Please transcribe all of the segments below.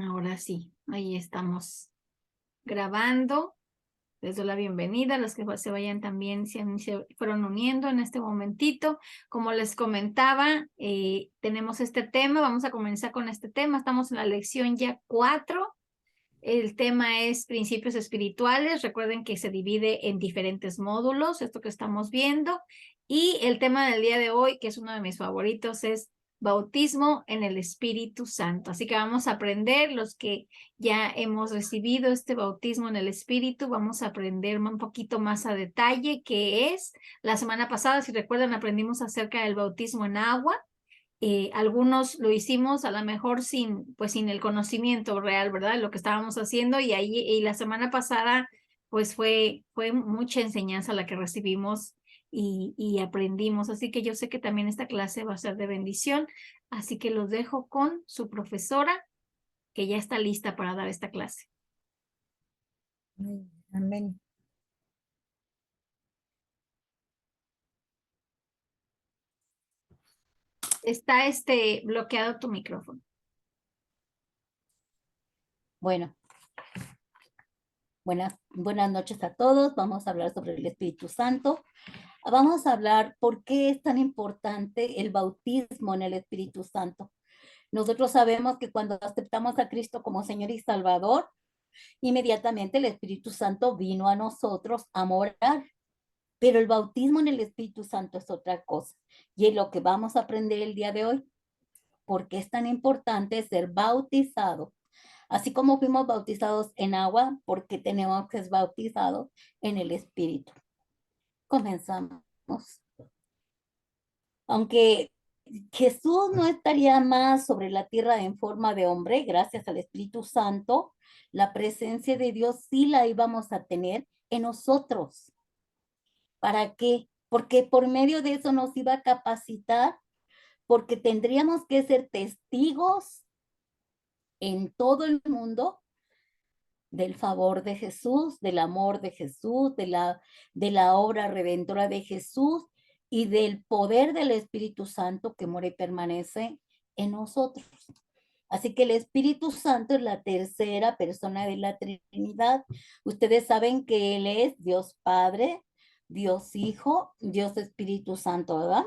Ahora sí, ahí estamos grabando. Les doy la bienvenida a los que se vayan también, se fueron uniendo en este momentito. Como les comentaba, tenemos este tema, vamos a comenzar con este tema. Estamos en la lección ya 4. El tema es principios espirituales. Recuerden que se divide en diferentes módulos, esto que estamos viendo. Y el tema del día de hoy, que es uno de mis favoritos, es bautismo en el Espíritu Santo. Así que vamos a aprender, los que ya hemos recibido este bautismo en el Espíritu, vamos a aprender un poquito más a detalle qué es. La semana pasada, si recuerdan, aprendimos acerca del bautismo en agua. Algunos lo hicimos a lo mejor sin el conocimiento real, ¿verdad? Lo que estábamos haciendo y la semana pasada pues fue mucha enseñanza la que recibimos y aprendimos. Así que yo sé que también esta clase va a ser de bendición. Así que los dejo con su profesora que ya está lista para dar esta clase. Amén. Está bloqueado tu micrófono. Bueno, buenas noches a todos. Vamos a hablar sobre el Espíritu Santo. Vamos a hablar por qué es tan importante el bautismo en el Espíritu Santo. Nosotros sabemos que cuando aceptamos a Cristo como Señor y Salvador, inmediatamente el Espíritu Santo vino a nosotros a morar. Pero el bautismo en el Espíritu Santo es otra cosa. Y es lo que vamos a aprender el día de hoy. ¿Por qué es tan importante ser bautizado? Así como fuimos bautizados en agua, porque tenemos que ser bautizados en el Espíritu. Comenzamos. Aunque Jesús no estaría más sobre la tierra en forma de hombre, gracias al Espíritu Santo, la presencia de Dios sí la íbamos a tener en nosotros. ¿Para qué? Porque por medio de eso nos iba a capacitar, porque tendríamos que ser testigos en todo el mundo del favor de Jesús, del amor de Jesús, de la obra redentora de Jesús y del poder del Espíritu Santo que mora y permanece en nosotros. Así que el Espíritu Santo es la tercera persona de la Trinidad. Ustedes saben que Él es Dios Padre, Dios Hijo, Dios Espíritu Santo, ¿verdad?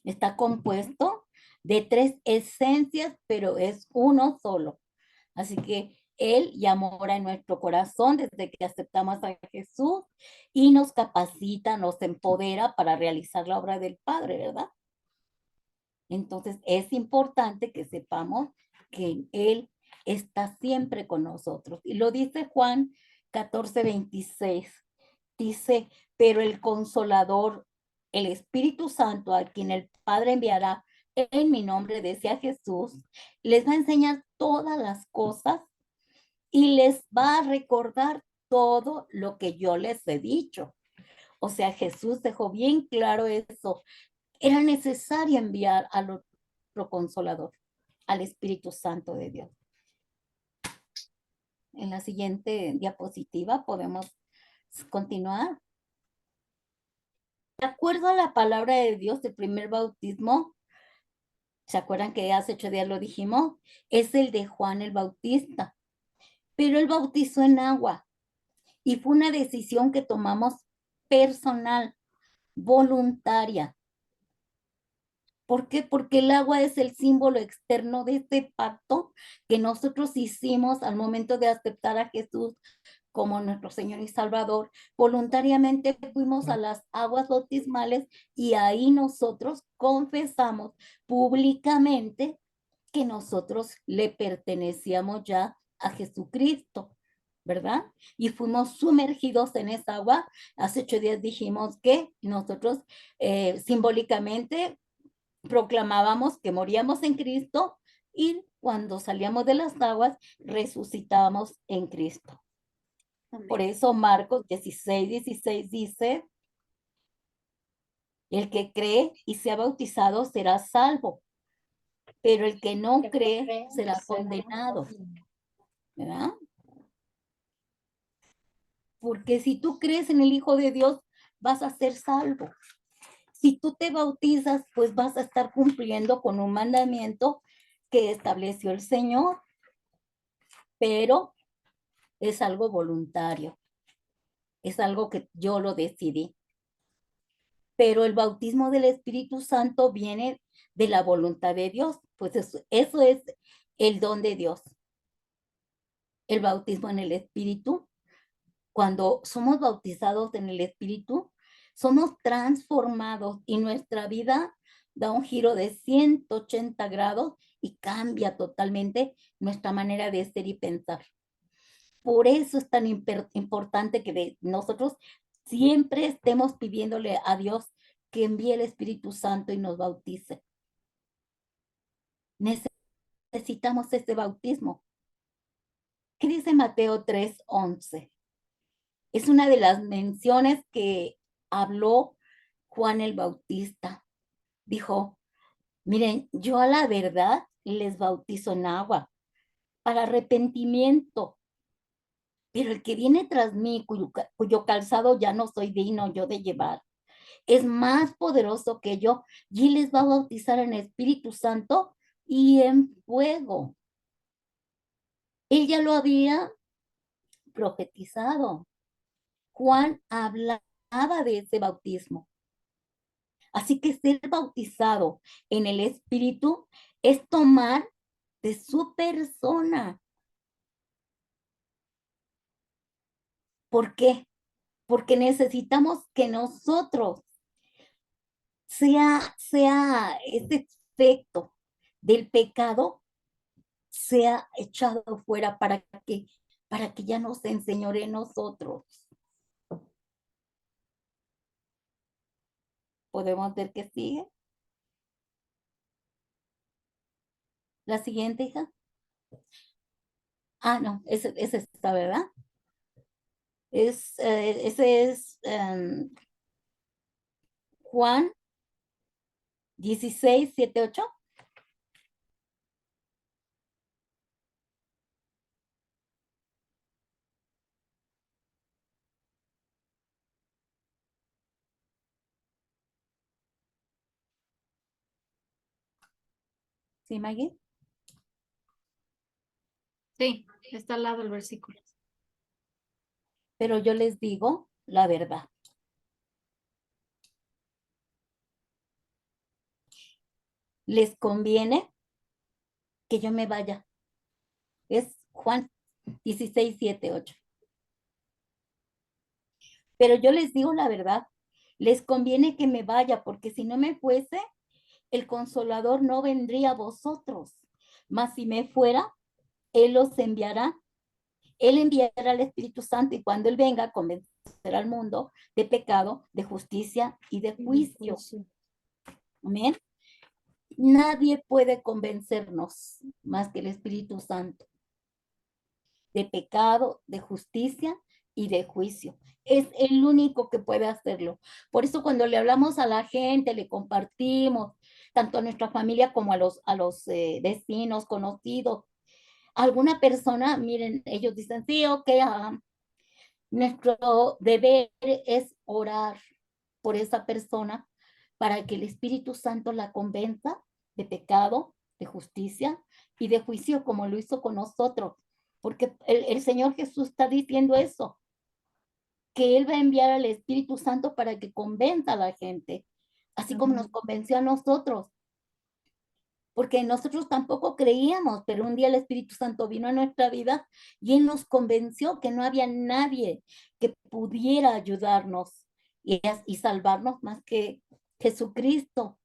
Está compuesto de tres esencias, pero es uno solo. Así que Él ya mora en nuestro corazón desde que aceptamos a Jesús y nos capacita, nos empodera para realizar la obra del Padre, ¿verdad? Entonces es importante que sepamos que Él está siempre con nosotros. Y lo dice Juan 14:26. Dice, pero el Consolador, el Espíritu Santo, a quien el Padre enviará en mi nombre, decía Jesús, les va a enseñar todas las cosas y les va a recordar todo lo que yo les he dicho. O sea, Jesús dejó bien claro eso. Era necesario enviar al otro consolador, al Espíritu Santo de Dios. En la siguiente diapositiva podemos continuar. De acuerdo a la palabra de Dios, el primer bautismo, ¿se acuerdan que hace 8 días lo dijimos? Es el de Juan el Bautista. Pero él bautizó en agua y fue una decisión que tomamos personal, voluntaria. ¿Por qué? Porque el agua es el símbolo externo de este pacto que nosotros hicimos al momento de aceptar a Jesús como nuestro Señor y Salvador. Voluntariamente fuimos a las aguas bautismales y ahí nosotros confesamos públicamente que nosotros le pertenecíamos ya a Jesucristo, ¿verdad? Y fuimos sumergidos en esa agua. Hace 8 días dijimos que nosotros simbólicamente proclamábamos que moríamos en Cristo y cuando salíamos de las aguas resucitábamos en Cristo. Por eso Marcos 16:16 dice, el que cree y sea bautizado será salvo, pero el que no cree será condenado, ¿verdad? Porque si tú crees en el Hijo de Dios, vas a ser salvo. Si tú te bautizas, pues vas a estar cumpliendo con un mandamiento que estableció el Señor. pero es algo voluntario, es algo que yo lo decidí. Pero el bautismo del Espíritu Santo viene de la voluntad de Dios, pues eso es el don de Dios. El bautismo en el Espíritu, cuando somos bautizados en el Espíritu, somos transformados y nuestra vida da un giro de 180 grados y cambia totalmente nuestra manera de ser y pensar. Por eso es tan importante que nosotros siempre estemos pidiéndole a Dios que envíe el Espíritu Santo y nos bautice. Necesitamos ese bautismo. ¿Qué dice Mateo 3:11? Es una de las menciones que habló Juan el Bautista. Dijo, miren, yo a la verdad les bautizo en agua para arrepentimiento, pero el que viene tras mí, cuyo calzado ya no soy digno yo de llevar, es más poderoso que yo y él les va a bautizar en Espíritu Santo y en fuego. Él ya lo había profetizado. Juan hablaba de ese bautismo. Así que ser bautizado en el Espíritu es tomar de su persona. ¿Por qué? Porque necesitamos que nosotros sea ese efecto del pecado sea echado fuera para que ya nos enseñore nosotros. ¿Podemos ver que sigue? La siguiente, hija. Ah, no, ese está, ¿verdad? Ese es Juan 16, 7, 8. ¿Sí, Maggie? Sí, está al lado el versículo. Pero yo les digo la verdad. Les conviene que yo me vaya. Es Juan 16, 7, 8. Pero yo les digo la verdad. Les conviene que me vaya, porque si no me fuese, el Consolador no vendría a vosotros. Mas si me fuera, Él los enviará. Él enviará al Espíritu Santo y cuando Él venga, convencerá al mundo de pecado, de justicia y de juicio. Amén. Nadie puede convencernos más que el Espíritu Santo de pecado, de justicia y de juicio. Es el único que puede hacerlo. Por eso cuando le hablamos a la gente, le compartimos, tanto a nuestra familia como a los vecinos, conocidos, alguna persona, miren, ellos dicen, sí, ok, nuestro deber es orar por esa persona para que el Espíritu Santo la convenza de pecado, de justicia y de juicio, como lo hizo con nosotros. Porque el Señor Jesús está diciendo eso, que Él va a enviar al Espíritu Santo para que convenza a la gente, así como nos convenció a nosotros. Porque nosotros tampoco creíamos, pero un día el Espíritu Santo vino a nuestra vida y Él nos convenció que no había nadie que pudiera ayudarnos y salvarnos más que Jesucristo.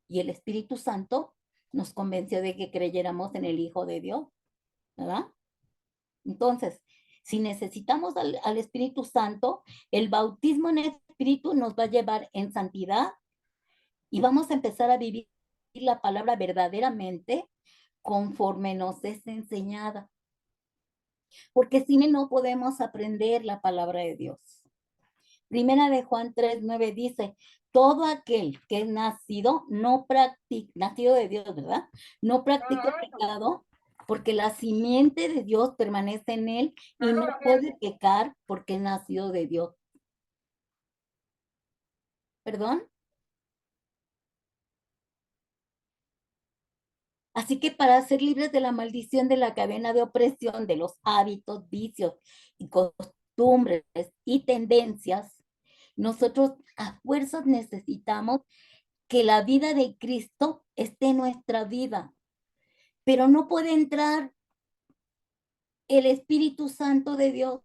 Y el Espíritu Santo nos convenció de que creyéramos en el Hijo de Dios, ¿verdad? Entonces, si necesitamos al Espíritu Santo, el bautismo en el Espíritu nos va a llevar en santidad y vamos a empezar a vivir la palabra verdaderamente conforme nos es enseñada. Porque sin él no podemos aprender la palabra de Dios. Primera de Juan 3:9 dice, todo aquel que es nacido, nacido de Dios, ¿verdad? No practica pecado porque la simiente de Dios permanece en él y no puede pecar porque es nacido de Dios. ¿Perdón? Así que para ser libres de la maldición de la cadena de opresión, de los hábitos, vicios y costumbres y tendencias, nosotros a fuerzas necesitamos que la vida de Cristo esté en nuestra vida, pero no puede entrar el Espíritu Santo de Dios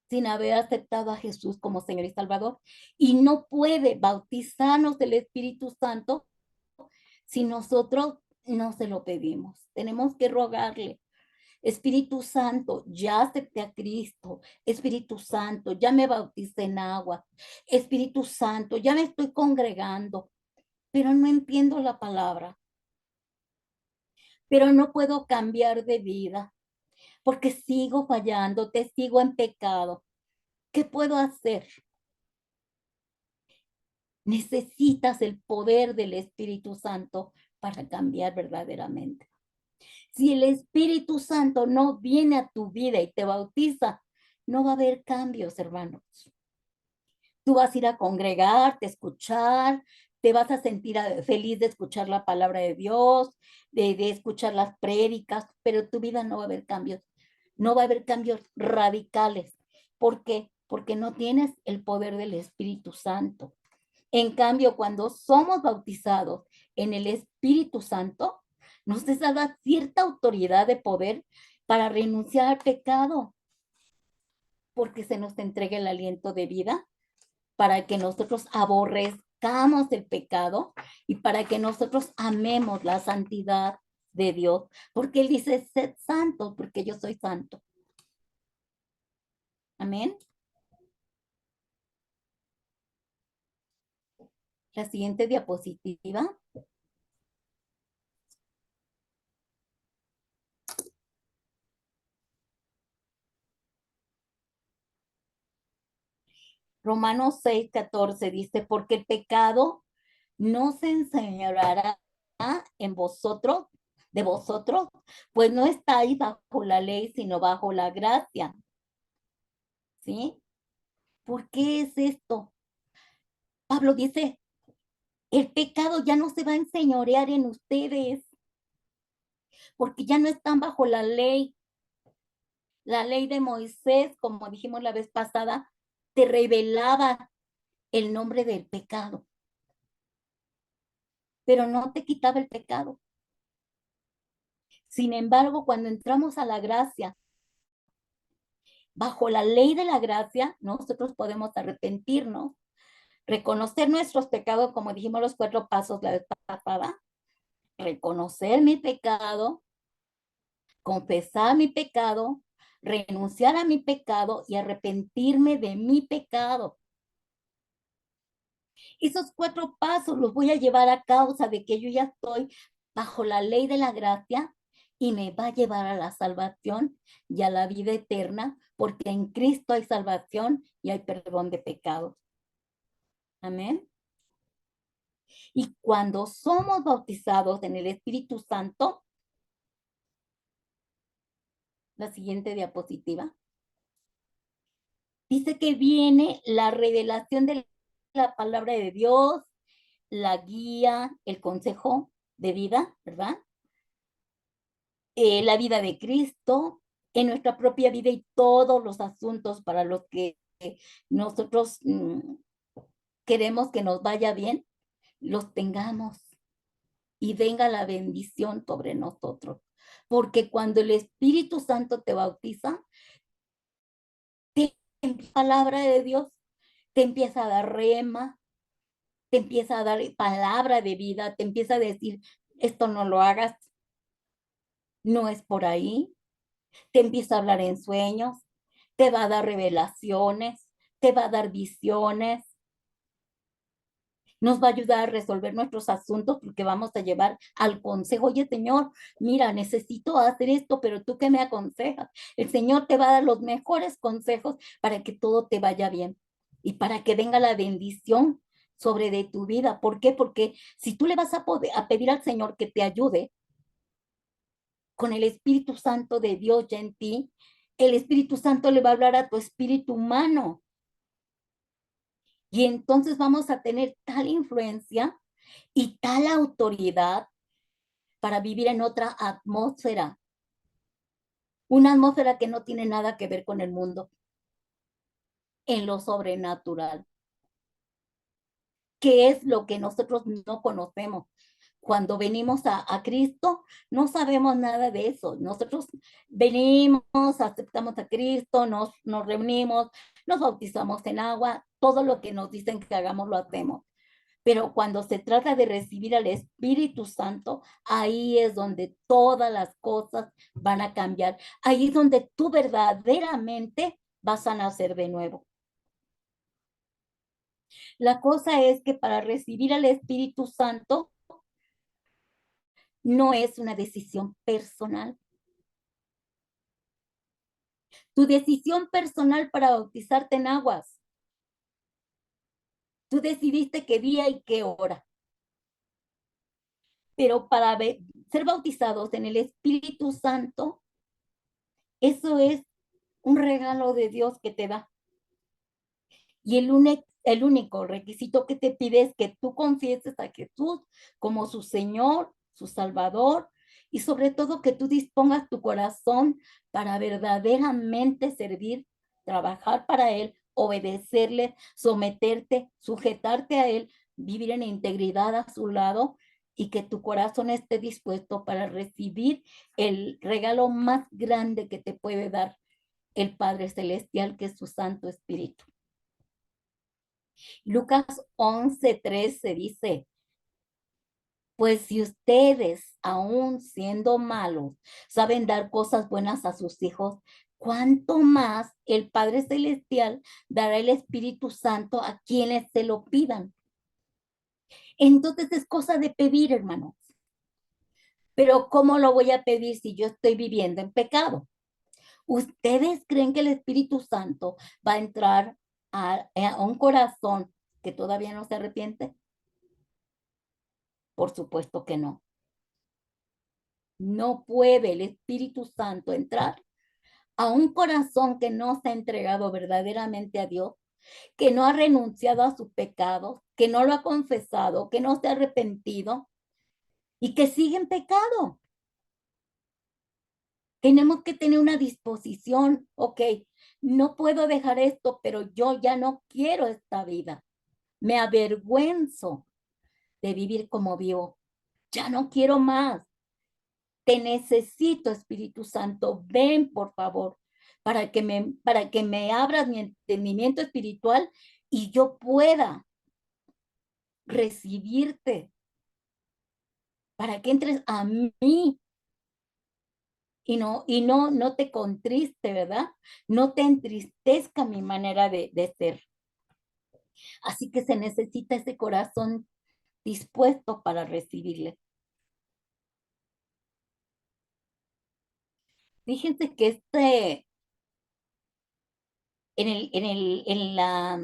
sin haber aceptado a Jesús como Señor y Salvador. Y no puede bautizarnos del Espíritu Santo si nosotros no se lo pedimos. Tenemos que rogarle. Espíritu Santo, ya acepté a Cristo. Espíritu Santo, ya me bauticé en agua. Espíritu Santo, ya me estoy congregando, pero no entiendo la palabra. Pero no puedo cambiar de vida porque sigo fallando, te sigo en pecado. ¿Qué puedo hacer? Necesitas el poder del Espíritu Santo para cambiar verdaderamente. Si el Espíritu Santo no viene a tu vida y te bautiza, no va a haber cambios, hermanos. Tú vas a ir a congregarte, a escuchar, te vas a sentir feliz de escuchar la palabra de Dios, de escuchar las prédicas, pero tu vida no va a haber cambios. No va a haber cambios radicales. ¿Por qué? Porque no tienes el poder del Espíritu Santo. En cambio, cuando somos bautizados en el Espíritu Santo, nos es dada cierta autoridad de poder para renunciar al pecado, porque se nos entrega el aliento de vida para que nosotros aborrezcamos el pecado y para que nosotros amemos la santidad de Dios, porque Él dice, sed santos, porque yo soy santo. Amén. La siguiente diapositiva. Romanos 6:14 dice, porque el pecado no se enseñoreará en vosotros, de vosotros, pues no estáis bajo la ley, sino bajo la gracia. ¿Sí? ¿Por qué es esto? Pablo dice, el pecado ya no se va a enseñorear en ustedes, porque ya no están bajo la ley. La ley de Moisés, como dijimos la vez pasada, te revelaba el nombre del pecado, pero no te quitaba el pecado. Sin embargo, cuando entramos a la gracia, bajo la ley de la gracia, nosotros podemos arrepentirnos, reconocer nuestros pecados, como dijimos los 4 pasos la vez pasada, reconocer mi pecado, confesar mi pecado, renunciar a mi pecado y arrepentirme de mi pecado. Esos 4 pasos los voy a llevar a causa de que yo ya estoy bajo la ley de la gracia y me va a llevar a la salvación y a la vida eterna, porque en Cristo hay salvación y hay perdón de pecados. Amén. Y cuando somos bautizados en el Espíritu Santo, la siguiente diapositiva, dice que viene la revelación de la palabra de Dios, la guía, el consejo de vida, ¿verdad? La vida de Cristo en nuestra propia vida y todos los asuntos para los que nosotros queremos que nos vaya bien, los tengamos y venga la bendición sobre nosotros. Porque cuando el Espíritu Santo te bautiza, en palabra de Dios, te empieza a dar rema, te empieza a dar palabra de vida, te empieza a decir, esto no lo hagas, no es por ahí, te empieza a hablar en sueños, te va a dar revelaciones, te va a dar visiones, nos va a ayudar a resolver nuestros asuntos porque vamos a llevar al consejo. Oye, Señor, mira, necesito hacer esto, pero tú qué me aconsejas. El Señor te va a dar los mejores consejos para que todo te vaya bien y para que venga la bendición sobre de tu vida. ¿Por qué? Porque si tú le vas a pedir al Señor que te ayude con el Espíritu Santo de Dios ya en ti, el Espíritu Santo le va a hablar a tu espíritu humano. Y entonces vamos a tener tal influencia y tal autoridad para vivir en otra atmósfera, una atmósfera que no tiene nada que ver con el mundo, en lo sobrenatural, que es lo que nosotros no conocemos. Cuando venimos a Cristo, no sabemos nada de eso. Nosotros venimos, aceptamos a Cristo, nos reunimos, nos bautizamos en agua, todo lo que nos dicen que hagamos lo hacemos. Pero cuando se trata de recibir al Espíritu Santo, ahí es donde todas las cosas van a cambiar. Ahí es donde tú verdaderamente vas a nacer de nuevo. La cosa es que para recibir al Espíritu Santo no es una decisión personal. Tu decisión personal para bautizarte en aguas. Tú decidiste qué día y qué hora. Pero para ser bautizados en el Espíritu Santo, eso es un regalo de Dios que te da. Y el único requisito que te pide es que tú confieses a Jesús como su Señor, su Salvador, y sobre todo que tú dispongas tu corazón para verdaderamente servir, trabajar para Él, obedecerle, someterte, sujetarte a Él, vivir en integridad a su lado y que tu corazón esté dispuesto para recibir el regalo más grande que te puede dar el Padre Celestial, que es su Santo Espíritu. Lucas 11:13 dice, pues si ustedes, aún siendo malos, saben dar cosas buenas a sus hijos, ¿cuánto más el Padre Celestial dará el Espíritu Santo a quienes se lo pidan? Entonces es cosa de pedir, hermanos. Pero ¿cómo lo voy a pedir si yo estoy viviendo en pecado? ¿Ustedes creen que el Espíritu Santo va a entrar a un corazón que todavía no se arrepiente? Por supuesto que no. No puede el Espíritu Santo entrar a un corazón que no se ha entregado verdaderamente a Dios, que no ha renunciado a sus pecados, que no lo ha confesado, que no se ha arrepentido y que sigue en pecado. Tenemos que tener una disposición, ok, no puedo dejar esto, pero yo ya no quiero esta vida. Me avergüenzo de vivir como vivo. Ya no quiero más. Te necesito, Espíritu Santo. Ven, por favor, para que me abras mi entendimiento espiritual y yo pueda recibirte, para que entres a mí y no te contriste, ¿verdad? No te entristezca mi manera de ser. Así que se necesita ese corazón dispuesto para recibirle. Fíjense que en la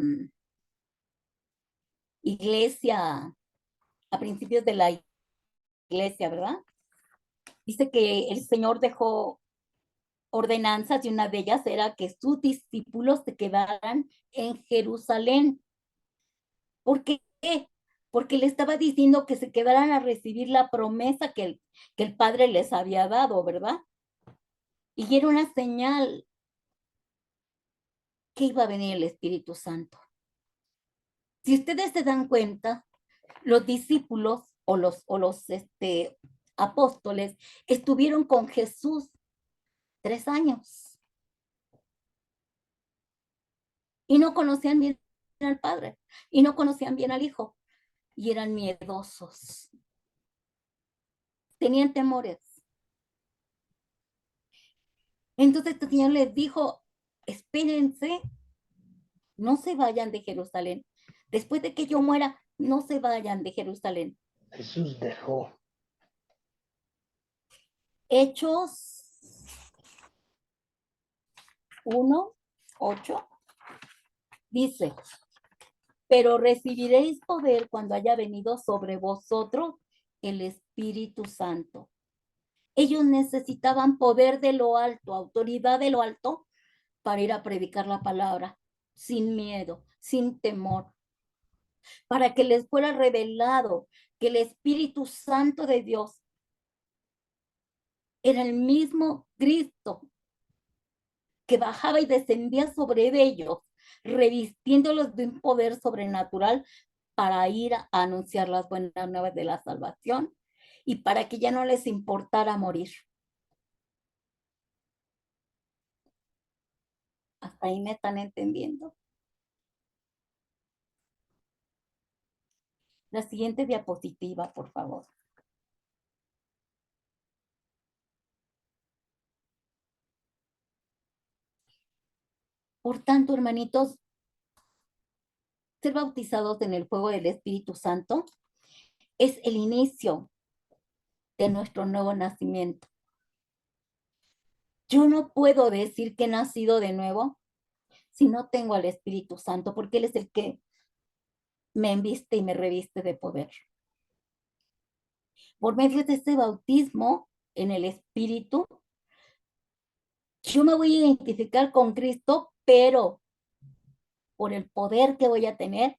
iglesia, a principios de la iglesia, ¿verdad? Dice que el Señor dejó ordenanzas y una de ellas era que sus discípulos se quedaran en Jerusalén. ¿Por qué? Porque le estaba diciendo que se quedaran a recibir la promesa que el Padre les había dado, ¿verdad? Y era una señal que iba a venir el Espíritu Santo. Si ustedes se dan cuenta, los discípulos o los apóstoles estuvieron con Jesús 3 años y no conocían bien al Padre y no conocían bien al Hijo y eran miedosos, tenían temores. Entonces el Señor les dijo, espérense, no se vayan de Jerusalén. Después de que yo muera, no se vayan de Jerusalén. Jesús dejó. Hechos 1:8 dice, pero recibiréis poder cuando haya venido sobre vosotros el Espíritu Santo. Ellos necesitaban poder de lo alto, autoridad de lo alto, para ir a predicar la palabra, sin miedo, sin temor, para que les fuera revelado que el Espíritu Santo de Dios Era el mismo Cristo que bajaba y descendía sobre ellos, revistiéndolos de un poder sobrenatural para ir a anunciar las buenas nuevas de la salvación y para que ya no les importara morir. Hasta ahí me están entendiendo. La siguiente diapositiva, por favor. Por tanto, hermanitos, ser bautizados en el fuego del Espíritu Santo es el inicio de nuestro nuevo nacimiento. Yo no puedo decir que he nacido de nuevo si no tengo al Espíritu Santo, porque Él es el que me enviste y me reviste de poder. Por medio de este bautismo en el Espíritu, yo me voy a identificar con Cristo, pero por el poder que voy a tener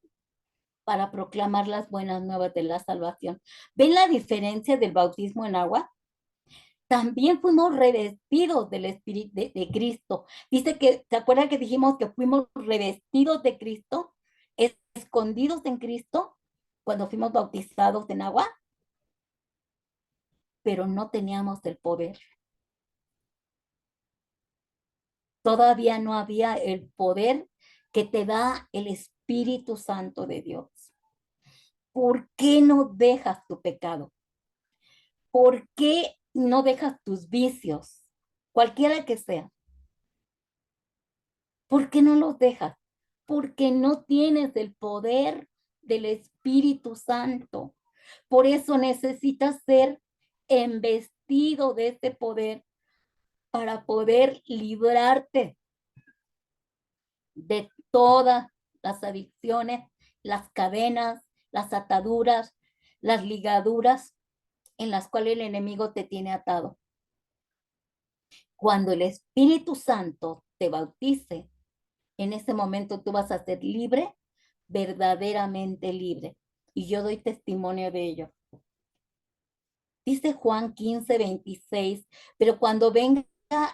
para proclamar las buenas nuevas de la salvación. ¿Ven la diferencia del bautismo en agua? También fuimos revestidos del Espíritu de Cristo. Dice que, ¿se acuerdan que dijimos que fuimos revestidos de Cristo, escondidos en Cristo, cuando fuimos bautizados en agua? Pero no teníamos el poder. Todavía no había el poder que te da el Espíritu Santo de Dios. ¿Por qué no dejas tu pecado? ¿Por qué no dejas tus vicios? Cualquiera que sea. ¿Por qué no los dejas? Porque no tienes el poder del Espíritu Santo. Por eso necesitas ser embestido de este poder para poder librarte de todas las adicciones, las cadenas, las ataduras, las ligaduras en las cuales el enemigo te tiene atado. Cuando el Espíritu Santo te bautice, en ese momento tú vas a ser libre, verdaderamente libre. Y yo doy testimonio de ello. Dice Juan 15:26, pero cuando venga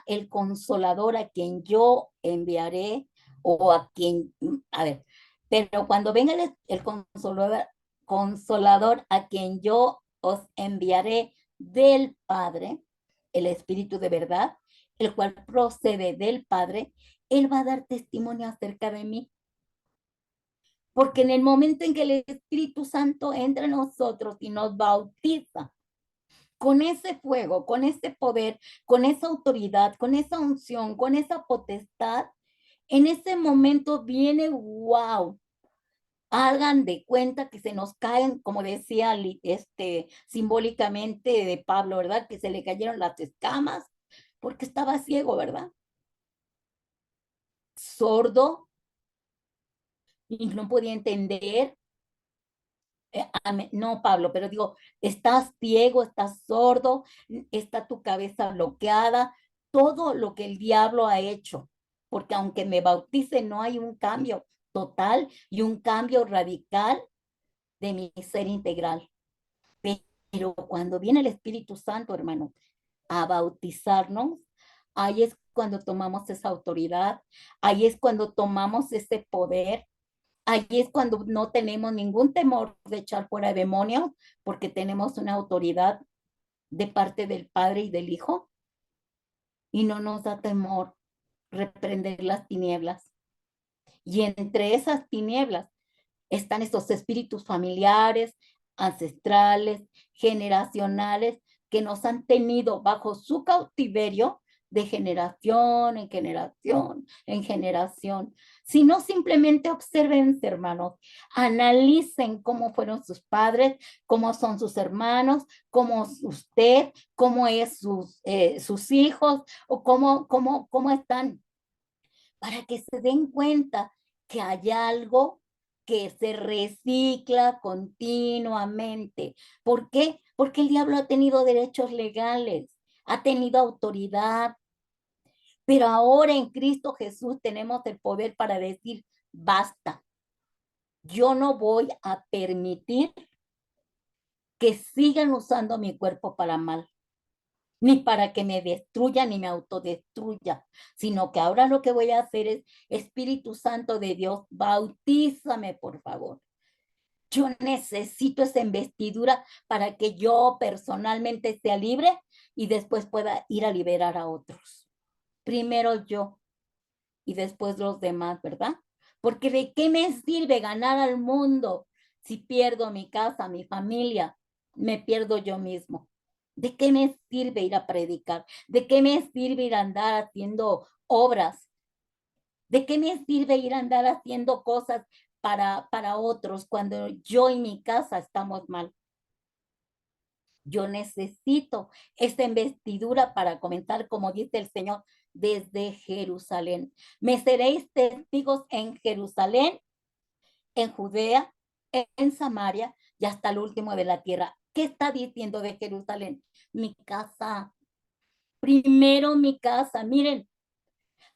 el consolador a quien yo enviaré, o a quien, a ver, pero cuando venga el consolador a quien yo os enviaré del Padre, el Espíritu de verdad, el cual procede del Padre, Él va a dar testimonio acerca de mí. Porque en el momento en que el Espíritu Santo entra en nosotros y nos bautiza, con ese fuego, con ese poder, con esa autoridad, con esa unción, con esa potestad, en ese momento viene, wow, hagan de cuenta que se nos caen, como decía simbólicamente de Pablo, ¿verdad? Que se le cayeron las escamas porque estaba ciego, ¿verdad? Sordo y no podía entender. No, Pablo, pero digo, estás ciego, estás sordo, está tu cabeza bloqueada, todo lo que el diablo ha hecho, porque aunque me bautice, no hay un cambio total y un cambio radical de mi ser integral. Pero cuando viene el Espíritu Santo, hermano, a bautizarnos, ahí es cuando tomamos esa autoridad, ahí es cuando tomamos ese poder. Ahí es cuando no tenemos ningún temor de echar fuera demonios, porque tenemos una autoridad de parte del Padre y del Hijo, y no nos da temor reprender las tinieblas. Y entre esas tinieblas están estos espíritus familiares, ancestrales, generacionales, que nos han tenido bajo su cautiverio de generación en generación en generación. Si no, simplemente observen, hermanos, analicen cómo fueron sus padres, cómo son sus hermanos, cómo es usted, cómo es sus hijos, o cómo están, para que se den cuenta que hay algo que se recicla continuamente. ¿Por qué? Porque el diablo ha tenido derechos legales, ha tenido autoridad, pero ahora en Cristo Jesús tenemos el poder para decir, basta, yo no voy a permitir que sigan usando mi cuerpo para mal. ni para que me destruya ni me autodestruya, sino que ahora lo que voy a hacer es, Espíritu Santo de Dios, bautízame, por favor. Yo necesito esa investidura para que yo personalmente sea libre y después pueda ir a liberar a otros. Primero yo y después los demás, ¿verdad? Porque ¿de qué me sirve ganar al mundo si pierdo mi casa, mi familia, me pierdo yo mismo? ¿De qué me sirve ir a predicar? ¿De qué me sirve ir a andar haciendo obras? ¿De qué me sirve ir a andar haciendo cosas para otros cuando yo y mi casa estamos mal? Yo necesito esta investidura para comenzar, como dice el Señor, desde Jerusalén. Me seréis testigos en Jerusalén, en Judea, en Samaria y hasta el último de la tierra. ¿Qué está diciendo de Jerusalén? Mi casa. Primero mi casa. Miren,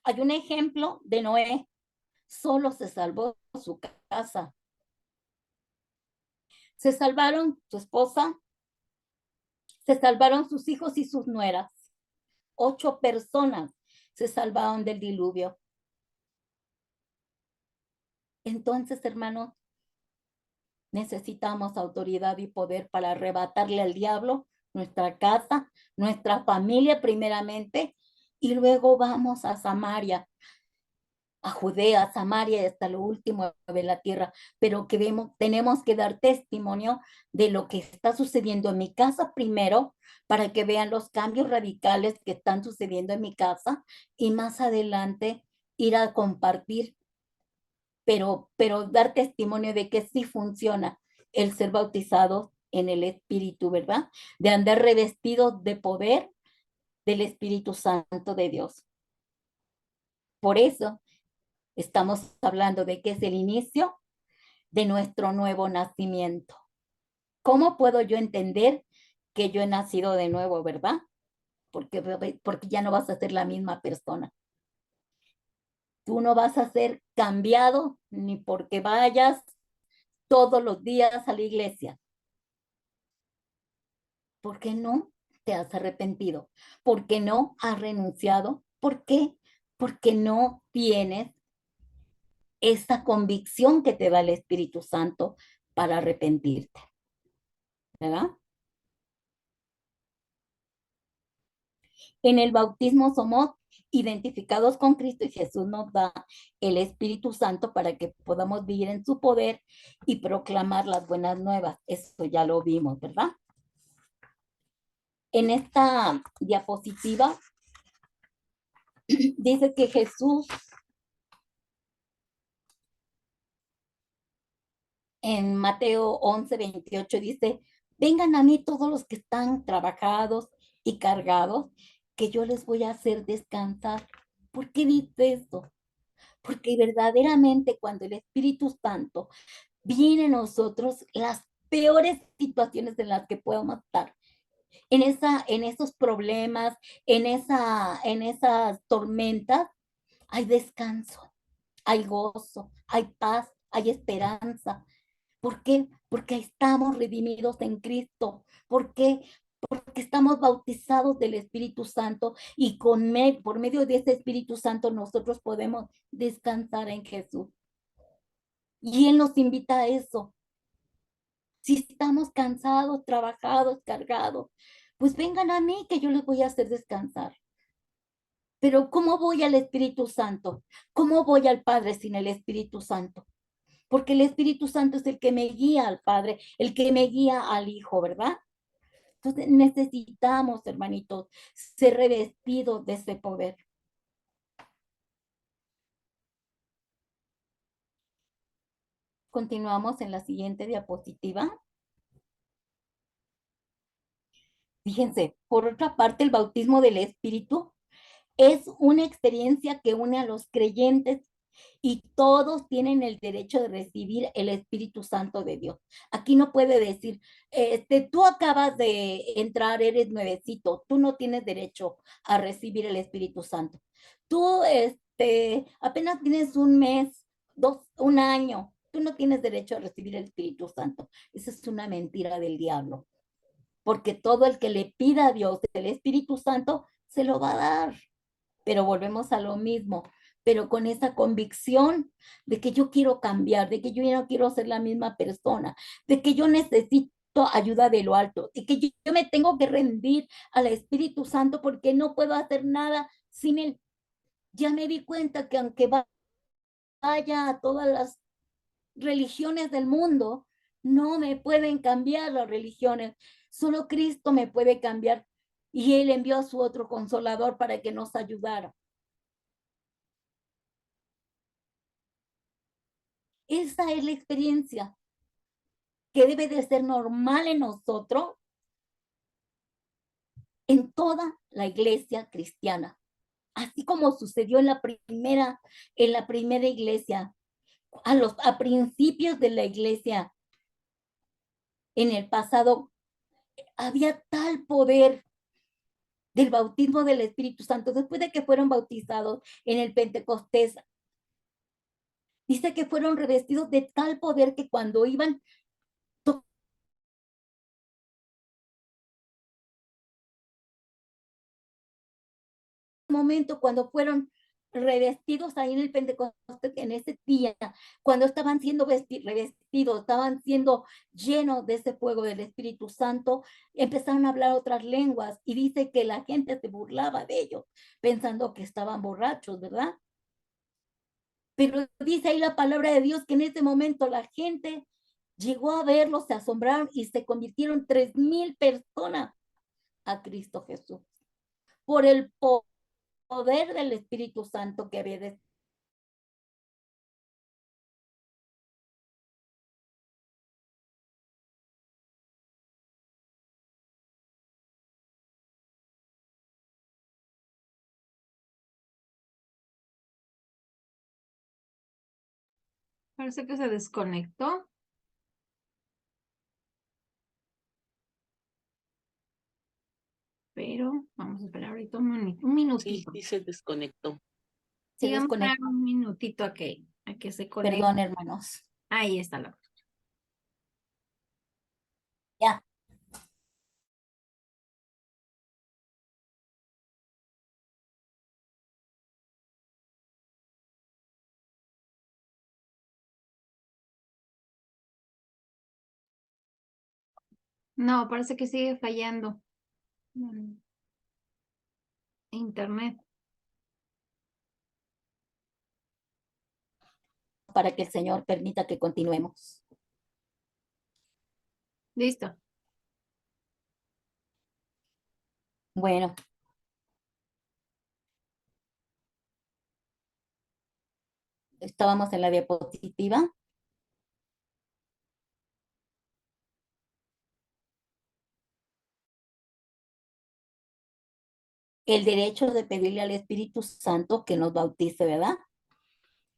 hay un ejemplo de Noé. Solo se salvó su casa. Se salvaron su esposa, se salvaron sus hijos y sus nueras. 8 personas se salvaron del diluvio. Entonces, hermanos, necesitamos autoridad y poder para arrebatarle al diablo nuestra casa, nuestra familia primeramente, y luego vamos a Samaria, a Judea, a Samaria, hasta lo último de la tierra, pero tenemos que dar testimonio de lo que está sucediendo en mi casa primero, para que vean los cambios radicales que están sucediendo en mi casa, y más adelante ir a compartir, pero dar testimonio de que sí funciona el ser bautizado en el Espíritu, ¿verdad? De andar revestidos de poder del Espíritu Santo de Dios. Por eso estamos hablando de que es el inicio de nuestro nuevo nacimiento. ¿Cómo puedo yo entender que yo he nacido de nuevo, verdad? Porque ya no vas a ser la misma persona. Tú no vas a ser cambiado ni porque vayas todos los días a la iglesia. ¿Por qué no te has arrepentido? ¿Por qué no has renunciado? ¿Por qué? Porque no tienes esa convicción que te da el Espíritu Santo para arrepentirte, ¿verdad? En el bautismo somos identificados con Cristo y Jesús nos da el Espíritu Santo para que podamos vivir en su poder y proclamar las buenas nuevas. Eso ya lo vimos, ¿verdad? En esta diapositiva dice que Jesús en Mateo 11:28 dice, vengan a mí todos los que están trabajados y cargados, que yo les voy a hacer descansar. ¿Por qué dice esto? Porque verdaderamente cuando el Espíritu Santo viene a nosotros, las peores situaciones en las que podemos estar, en esos problemas, en esas tormentas, hay descanso, hay gozo, hay paz, hay esperanza. ¿Por qué? Porque estamos redimidos en Cristo. ¿Por qué? Porque estamos bautizados del Espíritu Santo y por medio de ese Espíritu Santo nosotros podemos descansar en Jesús. Y Él nos invita a eso. Si estamos cansados, trabajados, cargados, pues vengan a mí que yo les voy a hacer descansar. Pero ¿cómo voy al Espíritu Santo? ¿Cómo voy al Padre sin el Espíritu Santo? Porque el Espíritu Santo es el que me guía al Padre, el que me guía al Hijo, ¿verdad? Entonces necesitamos, hermanitos, ser revestidos de ese poder. Continuamos en la siguiente diapositiva. Fíjense, por otra parte, el bautismo del Espíritu es una experiencia que une a los creyentes y todos tienen el derecho de recibir el Espíritu Santo de Dios. Aquí no puede decir, tú acabas de entrar, eres nuevecito, tú no tienes derecho a recibir el Espíritu Santo. Tú apenas tienes un mes, un año, tú no tienes derecho a recibir el Espíritu Santo. Esa es una mentira del diablo. porque todo el que le pida a Dios el Espíritu Santo se lo va a dar. Pero volvemos a lo mismo, pero con esa convicción de que yo quiero cambiar, de que yo ya no quiero ser la misma persona, de que yo necesito ayuda de lo alto, de que yo me tengo que rendir al Espíritu Santo porque no puedo hacer nada sin él. Ya me di cuenta que aunque vaya a todas las religiones del mundo, no me pueden cambiar las religiones. Solo Cristo me puede cambiar. Y Él envió a su otro consolador para que nos ayudara. Esa es la experiencia que debe de ser normal en nosotros, en toda la iglesia cristiana. Así como sucedió en la primera iglesia, a principios de la iglesia, en el pasado, había tal poder del bautismo del Espíritu Santo, después de que fueron bautizados en el Pentecostés, dice que fueron revestidos de tal poder que cuando iban momento, cuando fueron revestidos ahí en el Pentecostés, en ese día, cuando estaban siendo revestidos, estaban siendo llenos de ese fuego del Espíritu Santo, empezaron a hablar otras lenguas y dice que la gente se burlaba de ellos, pensando que estaban borrachos, ¿verdad? Pero dice ahí la palabra de Dios que en ese momento la gente llegó a verlos, se asombraron y se convirtieron 3,000 personas a Cristo Jesús por el poder del Espíritu Santo que había de. Parece que se desconectó. Pero vamos a esperar ahorita un Sí, minutito. sí se desconectó. Se Sí, vamos a esperar desconectó. un minutito a que se conecte. Perdón, hermanos. Ahí está la. Ya. No, parece que sigue fallando. Internet. Para que el Señor permita que continuemos. Listo. Bueno. Estábamos en la diapositiva. El derecho de pedirle al Espíritu Santo que nos bautice, ¿verdad?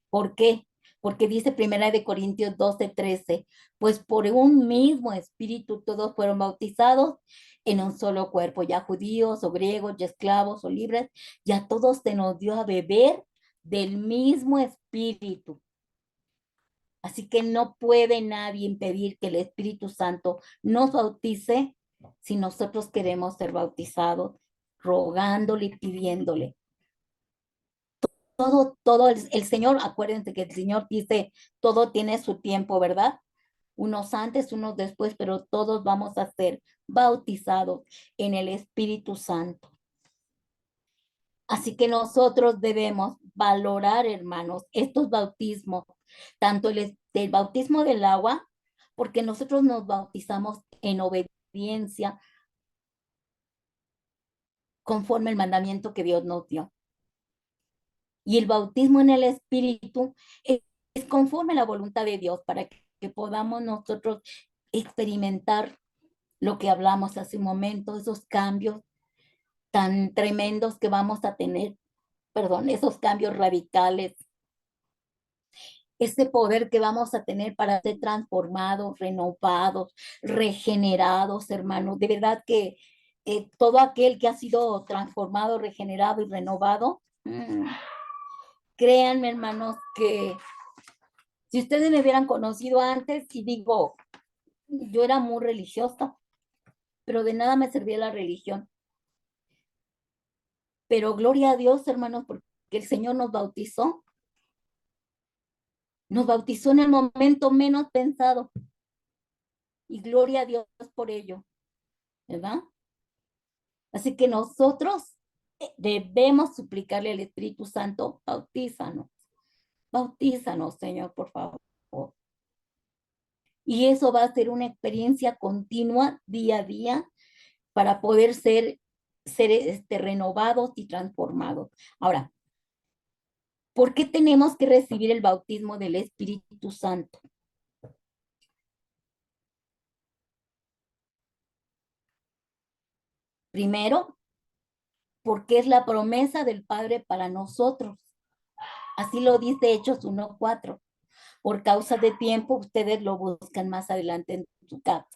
¿Por qué? Porque dice Primera de Corintios 12:13, pues por un mismo espíritu todos fueron bautizados en un solo cuerpo, ya judíos o griegos, ya esclavos o libres, ya todos se nos dio a beber del mismo espíritu. Así que no puede nadie impedir que el Espíritu Santo nos bautice si nosotros queremos ser bautizados, rogándole y pidiéndole. Todo el Señor, acuérdense que el Señor dice, todo tiene su tiempo, ¿verdad? Unos antes, unos después, pero todos vamos a ser bautizados en el Espíritu Santo. Así que nosotros debemos valorar, hermanos, estos bautismos, tanto el bautismo del agua, porque nosotros nos bautizamos en obediencia conforme el mandamiento que Dios nos dio. Y el bautismo en el Espíritu es conforme a la voluntad de Dios para que podamos nosotros experimentar lo que hablamos hace un momento, esos cambios tan tremendos que vamos a tener, perdón, esos cambios radicales, ese poder que vamos a tener para ser transformados, renovados, regenerados, hermanos. De verdad que todo aquel que ha sido transformado, regenerado y renovado, créanme, hermanos, que si ustedes me hubieran conocido antes, y digo, yo era muy religiosa, pero de nada me servía la religión. Pero gloria a Dios, hermanos, porque el Señor nos bautizó en el momento menos pensado. Y gloria a Dios por ello, ¿verdad? Así que nosotros debemos suplicarle al Espíritu Santo, bautízanos, Señor, por favor. Y eso va a ser una experiencia continua, día a día, para poder ser renovados y transformados. Ahora, ¿por qué tenemos que recibir el bautismo del Espíritu Santo? Primero, porque es la promesa del Padre para nosotros. Así lo dice Hechos 1:4. Por causa de tiempo, ustedes lo buscan más adelante en su casa.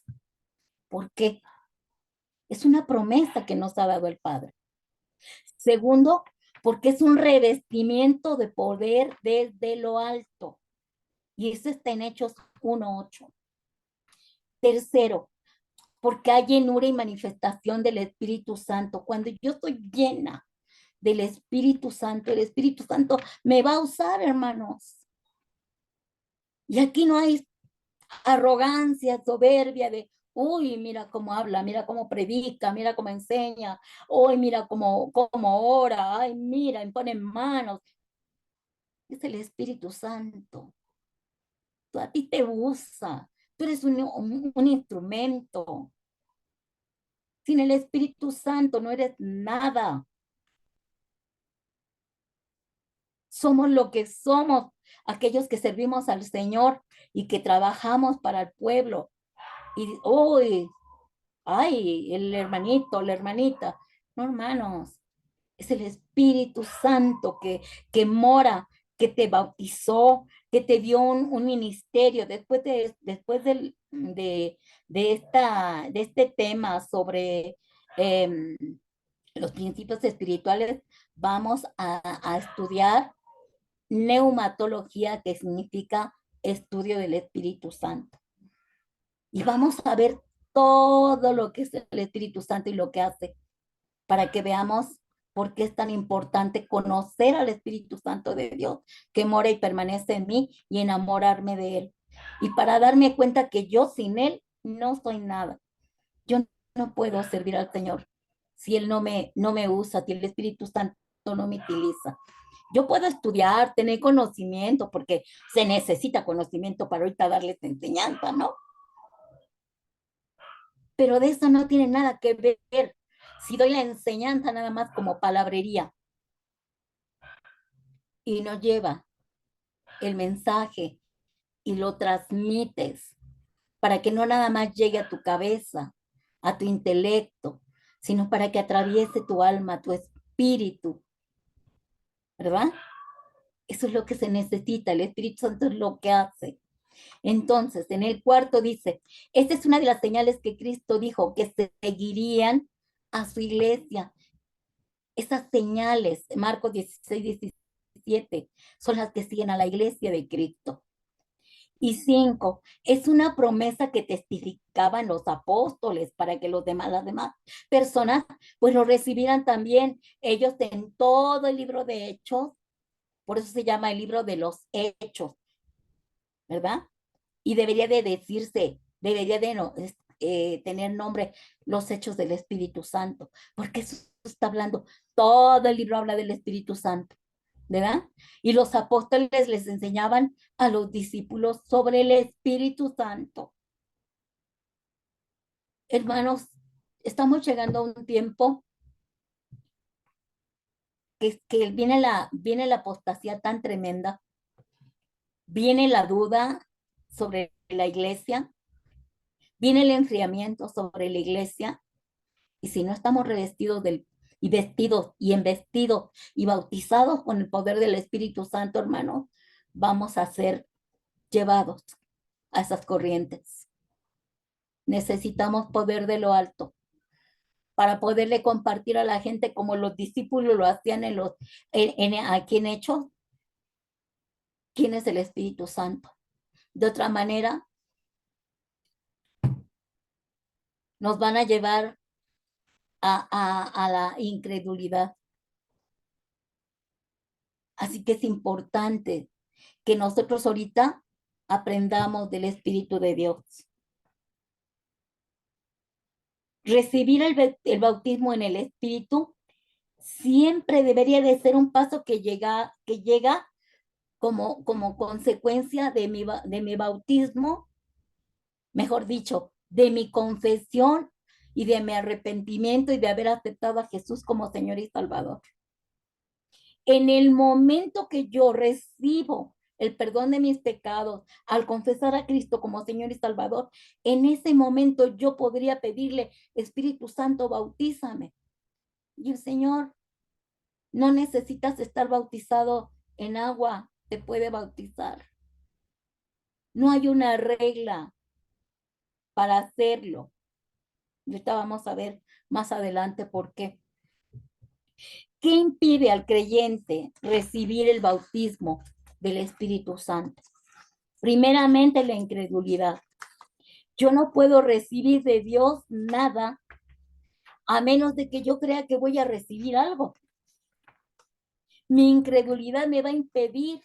¿Por qué? Es una promesa que nos ha dado el Padre. Segundo, porque es un revestimiento de poder desde lo alto. Y eso está en Hechos 1:8. Tercero, porque hay llenura y manifestación del Espíritu Santo. Cuando yo estoy llena del Espíritu Santo, el Espíritu Santo me va a usar, hermanos. Y aquí no hay arrogancia, soberbia de, uy, mira cómo habla, mira cómo predica, mira cómo enseña, uy, mira cómo ora, ay, mira, impone manos. Es el Espíritu Santo. A ti te usa. Tú eres un instrumento. Sin el Espíritu Santo no eres nada. Somos lo que somos, aquellos que servimos al Señor y que trabajamos para el pueblo. Y hoy, ay, el hermanito, la hermanita. No, hermanos, es el Espíritu Santo que mora, que te bautizó, que te dio un ministerio. De este tema sobre em, los principios espirituales, vamos a estudiar neumatología, que significa estudio del Espíritu Santo. Y vamos a ver todo lo que es el Espíritu Santo y lo que hace, para que veamos por qué es tan importante conocer al Espíritu Santo de Dios, que mora y permanece en mí, y enamorarme de Él. Y para darme cuenta que yo sin Él no soy nada. Yo no puedo servir al Señor si Él no me usa, si el Espíritu Santo no me utiliza. Yo puedo estudiar, tener conocimiento, porque se necesita conocimiento para ahorita darles enseñanza, ¿no? Pero de eso no tiene nada que ver si doy la enseñanza nada más como palabrería y no lleva el mensaje y lo transmites para que no nada más llegue a tu cabeza, a tu intelecto, sino para que atraviese tu alma, tu espíritu, ¿verdad? Eso es lo que se necesita, el Espíritu Santo es lo que hace. Entonces, en el cuarto dice, esta es una de las señales que Cristo dijo que seguirían a su iglesia. Esas señales, Marcos 16:17, son las que siguen a la iglesia de Cristo. Y 5, es una promesa que testificaban los apóstoles para que las demás personas pues lo recibieran también. Ellos en todo el libro de Hechos, por eso se llama el libro de los Hechos, ¿verdad? Y debería de decirse, debería de tener nombre los hechos del Espíritu Santo, porque eso está hablando, todo el libro habla del Espíritu Santo, ¿verdad? Y los apóstoles les enseñaban a los discípulos sobre el Espíritu Santo. Hermanos, estamos llegando a un tiempo que viene la apostasía tan tremenda, viene la duda sobre la iglesia, viene el enfriamiento sobre la iglesia, y si no estamos revestidos y vestidos y embestidos y bautizados con el poder del Espíritu Santo, hermanos, vamos a ser llevados a esas corrientes. Necesitamos poder de lo alto para poderle compartir a la gente como los discípulos lo hacían aquí en Hechos, quién es el Espíritu Santo. De otra manera, nos van a llevar a la incredulidad. Así que es importante que nosotros ahorita aprendamos del Espíritu de Dios. Recibir el bautismo en el Espíritu siempre debería de ser un paso que llega como consecuencia de mi bautismo, mejor dicho, de mi confesión y de mi arrepentimiento y de haber aceptado a Jesús como Señor y Salvador. En el momento que yo recibo el perdón de mis pecados, al confesar a Cristo como Señor y Salvador, en ese momento yo podría pedirle, Espíritu Santo, bautízame. Y el Señor, no necesitas estar bautizado en agua, te puede bautizar. No hay una regla para hacerlo. Y ahorita vamos a ver más adelante por qué. ¿Qué impide al creyente recibir el bautismo del Espíritu Santo? Primeramente, la incredulidad. Yo no puedo recibir de Dios nada a menos de que yo crea que voy a recibir algo. Mi incredulidad me va a impedir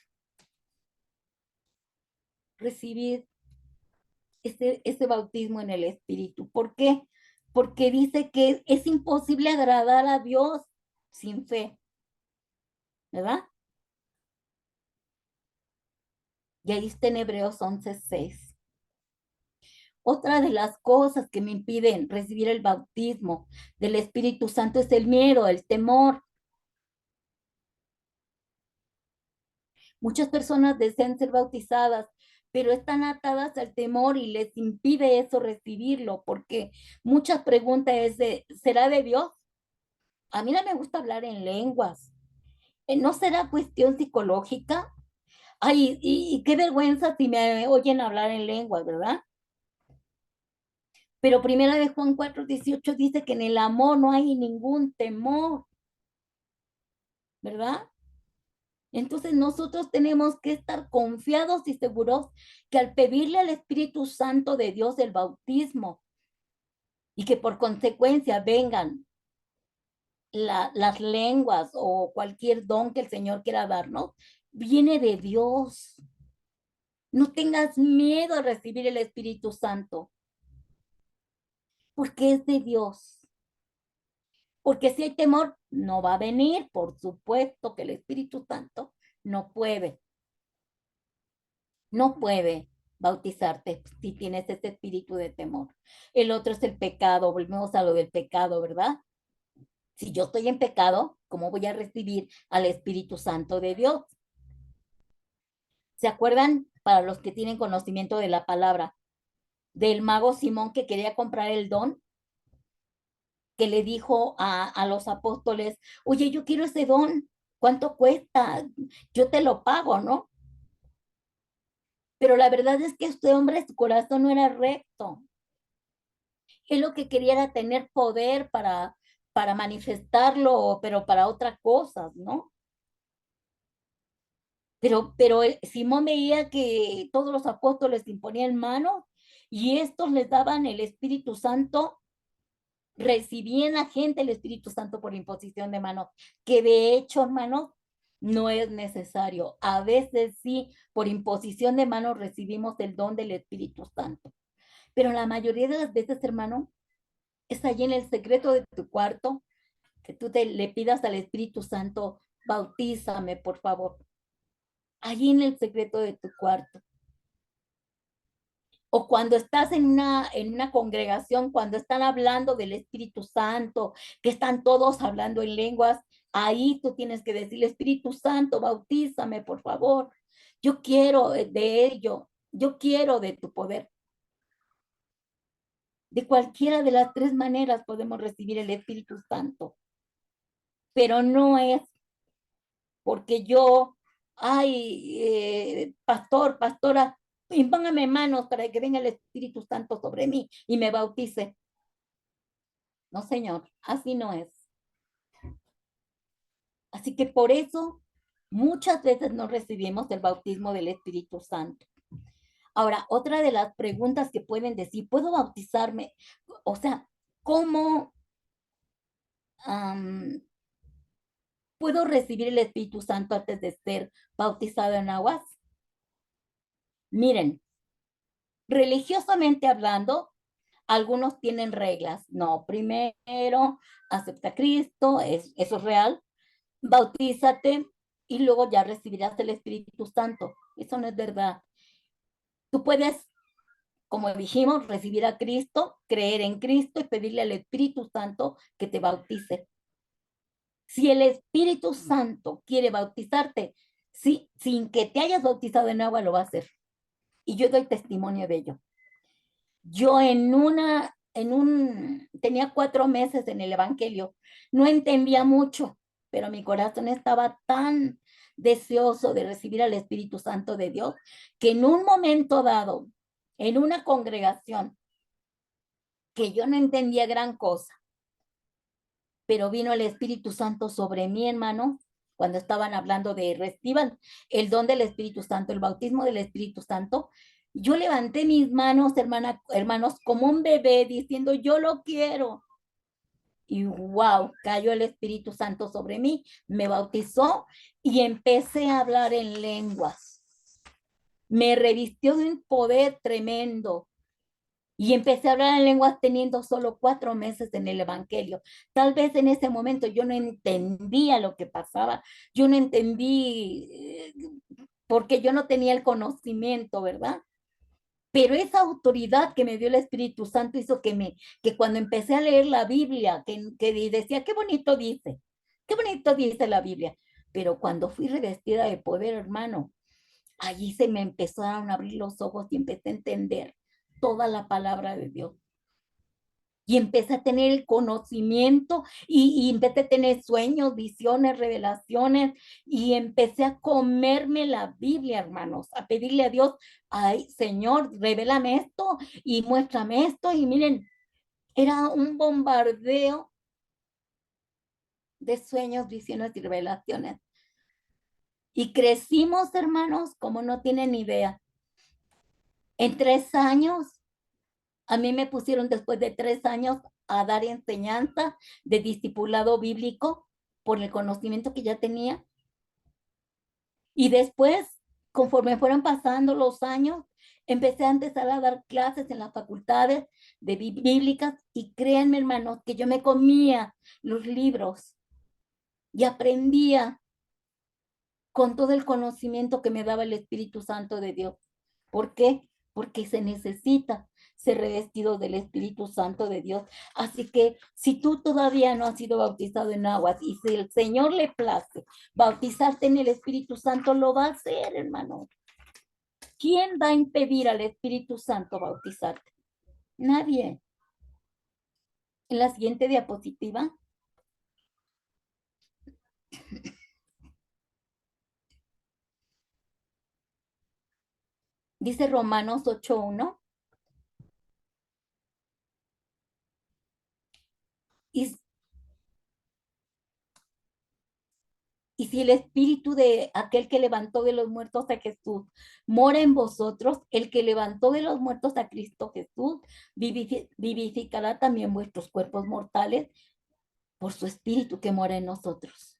recibir ese bautismo en el Espíritu. ¿Por qué? Porque dice que es imposible agradar a Dios sin fe, ¿verdad? Y ahí está en Hebreos 11:6. Otra de las cosas que me impiden recibir el bautismo del Espíritu Santo es el miedo, el temor. Muchas personas desean ser bautizadas, pero están atadas al temor y les impide eso recibirlo, porque muchas preguntas es ¿será de Dios? A mí no me gusta hablar en lenguas. ¿No será cuestión psicológica? Ay, y qué vergüenza si me oyen hablar en lenguas, ¿verdad? Pero primera de Juan 4:18 dice que en el amor no hay ningún temor, ¿verdad? Entonces nosotros tenemos que estar confiados y seguros que al pedirle al Espíritu Santo de Dios el bautismo y que por consecuencia vengan las lenguas o cualquier don que el Señor quiera darnos, viene de Dios. No tengas miedo a recibir el Espíritu Santo, porque es de Dios. Porque si hay temor, no va a venir. Por supuesto que el Espíritu Santo no puede. No puede bautizarte si tienes ese espíritu de temor. El otro es el pecado. Volvemos a lo del pecado, ¿verdad? Si yo estoy en pecado, ¿cómo voy a recibir al Espíritu Santo de Dios? ¿Se acuerdan, para los que tienen conocimiento de la palabra, del mago Simón que quería comprar el don? Que le dijo a los apóstoles, oye, yo quiero ese don, ¿cuánto cuesta? Yo te lo pago, ¿no? Pero la verdad es que este hombre, su corazón no era recto. Él lo que quería era tener poder para manifestarlo, pero para otras cosas, ¿no? Pero Simón veía que todos los apóstoles imponían manos y estos les daban el Espíritu Santo, recibían a gente el Espíritu Santo por imposición de manos, que de hecho, hermanos, no es necesario. A veces sí, por imposición de manos recibimos el don del Espíritu Santo. Pero la mayoría de las veces, hermano, es allí en el secreto de tu cuarto que tú le pidas al Espíritu Santo, bautízame, por favor. Allí en el secreto de tu cuarto. O cuando estás en una congregación, cuando están hablando del Espíritu Santo, que están todos hablando en lenguas, ahí tú tienes que decirle, Espíritu Santo, bautízame, por favor. Yo quiero de ello, yo quiero de tu poder. De cualquiera de las tres maneras podemos recibir el Espíritu Santo, pero no es porque yo, ay, pastor, pastora, impóngame manos para que venga el Espíritu Santo sobre mí y me bautice. No, Señor, así no es. Así que por eso muchas veces no recibimos el bautismo del Espíritu Santo. Ahora, otra de las preguntas que pueden decir, ¿puedo bautizarme? O sea, ¿cómo puedo recibir el Espíritu Santo antes de ser bautizado en aguas? Miren, religiosamente hablando, algunos tienen reglas. No, primero acepta a Cristo, eso es real. Bautízate y luego ya recibirás el Espíritu Santo. Eso no es verdad. Tú puedes, como dijimos, recibir a Cristo, creer en Cristo y pedirle al Espíritu Santo que te bautice. Si el Espíritu Santo quiere bautizarte, sí, sin que te hayas bautizado en agua, lo va a hacer. Y yo doy testimonio de ello. Yo tenía 4 meses en el Evangelio, no entendía mucho, pero mi corazón estaba tan deseoso de recibir al Espíritu Santo de Dios, que en un momento dado, en una congregación, que yo no entendía gran cosa, pero vino el Espíritu Santo sobre mí, hermano, cuando estaban hablando de reciban el don del Espíritu Santo, el bautismo del Espíritu Santo. Yo levanté mis manos, hermanos, como un bebé diciendo, yo lo quiero. Y wow, cayó el Espíritu Santo sobre mí, me bautizó y empecé a hablar en lenguas. Me revistió de un poder tremendo. Y empecé a hablar en lenguas teniendo solo 4 meses en el Evangelio. Tal vez en ese momento yo no entendía lo que pasaba. Yo no entendí porque yo no tenía el conocimiento, ¿verdad? Pero esa autoridad que me dio el Espíritu Santo hizo que cuando empecé a leer la Biblia, que decía, qué bonito dice la Biblia. Pero cuando fui revestida de poder, hermano, allí se me empezaron a abrir los ojos y empecé a entender toda la palabra de Dios. Y empecé a tener el conocimiento y empecé a tener sueños, visiones, revelaciones y empecé a comerme la Biblia, hermanos, a pedirle a Dios, ay, Señor, revélame esto y muéstrame esto. Y miren, era un bombardeo de sueños, visiones y revelaciones. Y crecimos, hermanos, como no tienen idea. En 3 años, a mí me pusieron después de 3 años a dar enseñanza de discipulado bíblico por el conocimiento que ya tenía. Y después, conforme fueron pasando los años, empecé a empezar a dar clases en las facultades de bíblicas y créanme, hermanos, que yo me comía los libros y aprendía con todo el conocimiento que me daba el Espíritu Santo de Dios. ¿Por qué? Porque se necesita ser revestido del Espíritu Santo de Dios. Así que si tú todavía no has sido bautizado en aguas y si el Señor le place bautizarte en el Espíritu Santo, lo va a hacer, hermano. ¿Quién va a impedir al Espíritu Santo bautizarte? Nadie. En la siguiente diapositiva. Dice Romanos 8:1. Y si el espíritu de aquel que levantó de los muertos a Jesús mora en vosotros, el que levantó de los muertos a Cristo Jesús vivificará también vuestros cuerpos mortales por su espíritu que mora en nosotros.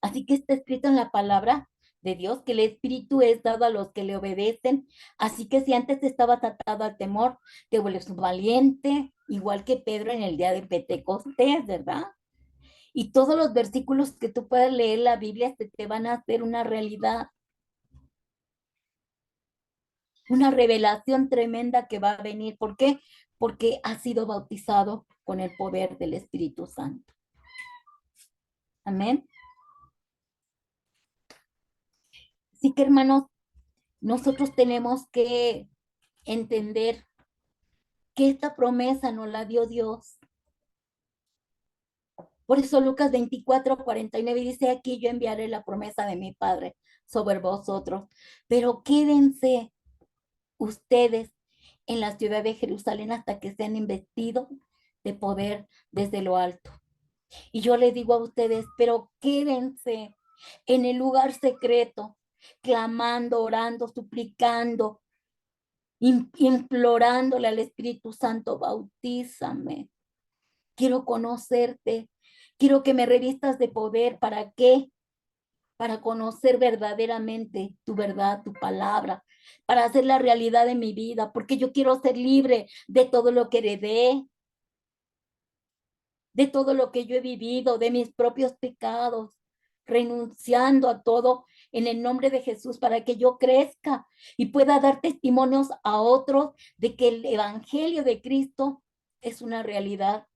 Así que está escrito en la palabra de Dios que el espíritu es dado a los que le obedecen. Así que si antes estabas atado al temor, te vuelves valiente, igual que Pedro en el día de Pentecostés, ¿verdad? Y todos los versículos que tú puedas leer en la Biblia te van a hacer una realidad, una revelación tremenda que va a venir. ¿Por qué? Porque has sido bautizado con el poder del Espíritu Santo. Amén. Así que, hermanos, nosotros tenemos que entender que esta promesa nos la dio Dios. Por eso Lucas 24:49 dice, aquí yo enviaré la promesa de mi Padre sobre vosotros, pero quédense ustedes en la ciudad de Jerusalén hasta que sean investidos de poder desde lo alto. Y yo les digo a ustedes, pero quédense en el lugar secreto, clamando, orando, suplicando, implorándole al Espíritu Santo, bautízame. quiero conocerte, quiero que me revistas de poder. ¿Para qué? Para conocer verdaderamente tu verdad, tu palabra, para hacer la realidad de mi vida, porque yo quiero ser libre de todo lo que heredé, de todo lo que yo he vivido, de mis propios pecados, renunciando a todo en el nombre de Jesús para que yo crezca y pueda dar testimonios a otros de que el evangelio de Cristo es una realidad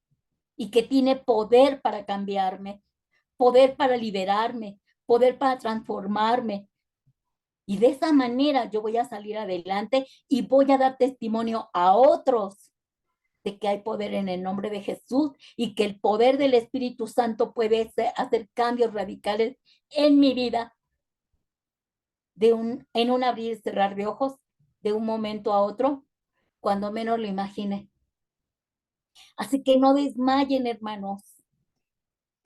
y que tiene poder para cambiarme, poder para liberarme, poder para transformarme. Y de esa manera yo voy a salir adelante y voy a dar testimonio a otros de que hay poder en el nombre de Jesús y que el poder del Espíritu Santo puede hacer cambios radicales en mi vida en un abrir y cerrar de ojos, de un momento a otro, cuando menos lo imagine. Así que no desmayen, hermanos.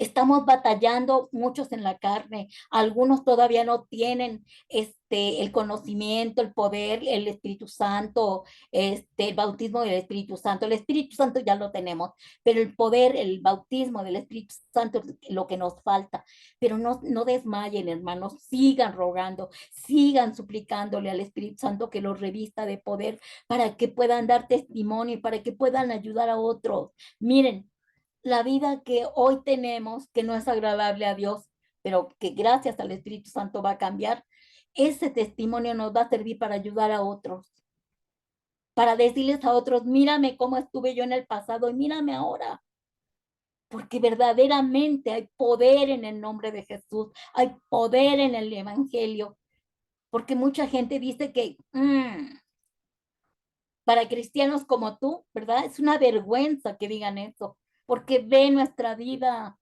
Estamos batallando muchos en la carne, algunos todavía no tienen el conocimiento, el poder, el Espíritu Santo, el bautismo del Espíritu Santo. El Espíritu Santo ya lo tenemos, pero el poder, el bautismo del Espíritu Santo es lo que nos falta. Pero no desmayen, hermanos, sigan rogando, sigan suplicándole al Espíritu Santo que los revista de poder para que puedan dar testimonio y para que puedan ayudar a otros. Miren, la vida que hoy tenemos, que no es agradable a Dios, pero que gracias al Espíritu Santo va a cambiar, ese testimonio nos va a servir para ayudar a otros, para decirles a otros, mírame cómo estuve yo en el pasado y mírame ahora, porque verdaderamente hay poder en el nombre de Jesús, hay poder en el Evangelio, porque mucha gente dice que para cristianos como tú, ¿verdad? Es una vergüenza que digan eso, porque ve nuestra vida.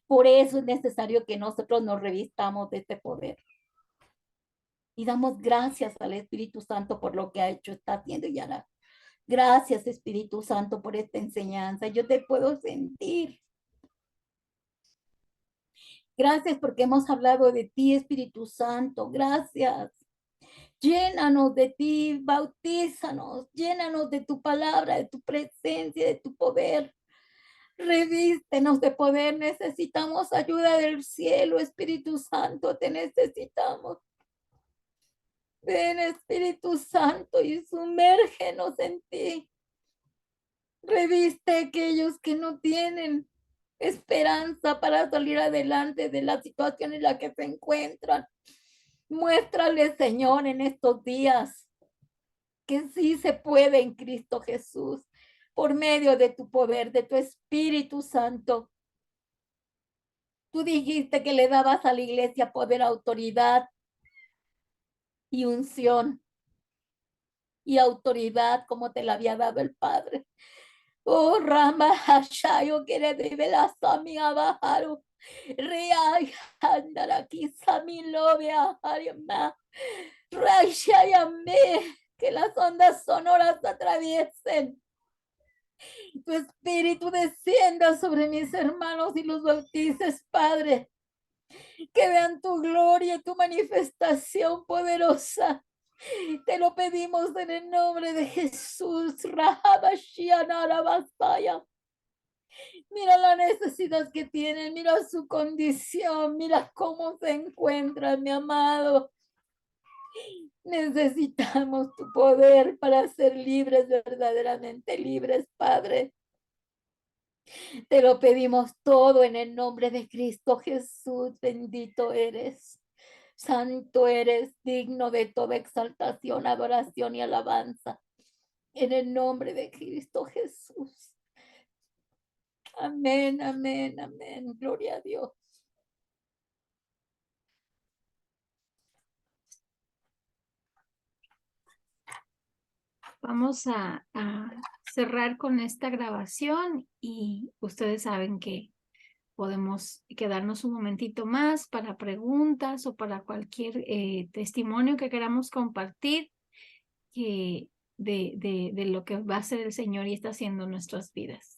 Por eso es necesario que nosotros nos revistamos de este poder. Y damos gracias al Espíritu Santo por lo que ha hecho, está haciendo y hará. Gracias, Espíritu Santo, por esta enseñanza. Yo te puedo sentir. Gracias porque hemos hablado de ti, Espíritu Santo. Gracias. Llénanos de ti, bautízanos, llénanos de tu palabra, de tu presencia, de tu poder. Revístenos de poder, necesitamos ayuda del cielo, Espíritu Santo, te necesitamos. Ven, Espíritu Santo, y sumérgenos en ti. Reviste a aquellos que no tienen esperanza para salir adelante de la situación en la que se encuentran. Muéstrale, Señor, en estos días que sí se puede en Cristo Jesús, por medio de tu poder, de tu Espíritu Santo. Tú dijiste que le dabas a la iglesia poder, autoridad y unción y autoridad como te la había dado el Padre. Oh, Rama Hashayo, que le debe la samia bajaru. Ria Handaraki Samilovia Harima. Rashayame, que las ondas sonoras atraviesen. Tu espíritu descienda sobre mis hermanos y los bautices, Padre. Que vean tu gloria y tu manifestación poderosa. Te lo pedimos en el nombre de Jesús. Mira la necesidad que tienen, mira su condición, mira cómo se encuentran, mi amado. Necesitamos tu poder para ser libres, verdaderamente libres, Padre. Te lo pedimos todo en el nombre de Cristo Jesús. Bendito eres. Santo eres, digno de toda exaltación, adoración y alabanza. En el nombre de Cristo Jesús. Amén, amén, amén. Gloria a Dios. Vamos a cerrar con esta grabación y ustedes saben que podemos quedarnos un momentito más para preguntas o para cualquier testimonio que queramos compartir de lo que va a hacer el Señor y está haciendo en nuestras vidas.